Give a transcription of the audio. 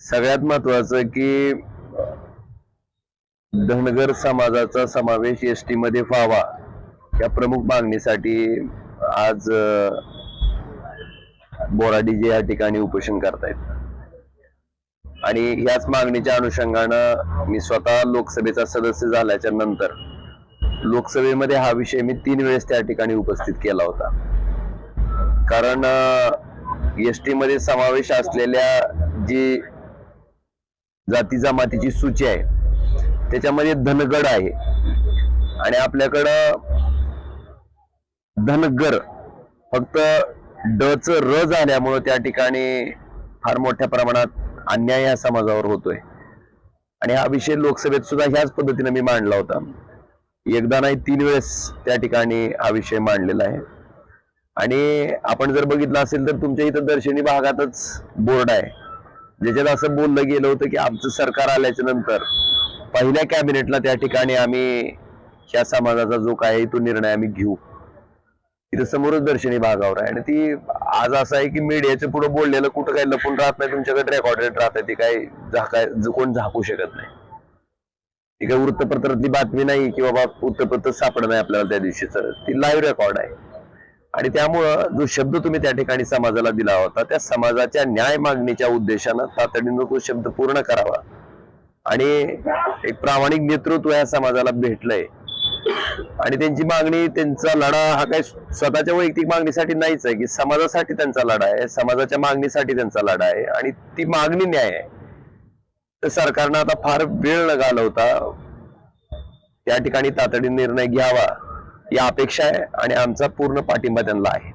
सगळ्यात महत्वाचं की धनगर समाजाचा समावेश एसटी मध्ये व्हावा या प्रमुख मागणीसाठी आज बोराडीजे या ठिकाणी उपोषण करतायत आणि याच मागणीच्या अनुषंगानं मी स्वतः लोकसभेचा सदस्य झाल्याच्या नंतर लोकसभेमध्ये हा विषय मी 3 वेळेस त्या ठिकाणी उपस्थित केला होता। कारण एसटी मध्ये समावेश असलेल्या जी जाती जमातीची सूची आहे त्याच्यामध्ये धनगड आहे आणि आपल्याकडं धनगर फक्त ड च र झाल्यामुळे त्या ठिकाणी फार मोठ्या प्रमाणात अन्याय या समाजावर होतोय आणि हा विषय लोकसभेत सुद्धा ह्याच पद्धतीने मी मांडला होता। एकदा नाही 3 वेळेस त्या ठिकाणी हा विषय मांडलेला आहे आणि आपण जर बघितलं असेल तर तुमच्या इथं दर्शनी भागातच बोर्ड आहे ज्याच्यात असं बोललं गेलं होतं की आमचं सरकार आल्याच्या नंतर पहिल्या कॅबिनेटला त्या ठिकाणी आम्ही या समाजाचा जो काय तो निर्णय आम्ही घेऊ। इथं समोरच दर्शनी भागावर आहे आणि ती आज असं आहे की मीडियाच्या पुढे बोललेलं कुठं काही लपून राहत नाही, तुमच्याकडे रेकॉर्डेड राहत आहे, ती काही कोण झाकू शकत नाही। ती काही वृत्तपत्रातली बातमी नाही की बाबा वृत्तपत्र सापडत नाही आपल्याला त्या दिवशीच, ती लाईव्ह रेकॉर्ड आहे आणि त्यामुळं जो शब्द तुम्ही त्या ठिकाणी समाजाला दिला होता त्या समाजाच्या न्याय मागणीच्या उद्देशानं तातडीनं तो शब्द पूर्ण करावा आणि एक प्रामाणिक नेतृत्व या समाजाला भेटलंय आणि त्यांची मागणी, त्यांचा लढा हा काही स्वतःच्या वैयक्तिक मागणीसाठी नाहीच आहे की समाजासाठी त्यांचा लढा आहे, समाजाच्या मागणीसाठी त्यांचा लढा आहे आणि ती मागणी न्याय आहे। तर सरकारनं आता फार वेळ न घालवता त्या ठिकाणी तातडीने निर्णय घ्यावा ही अपेक्षा आहे आणि आमचा पूर्ण पाठिंबा त्यांना आहे।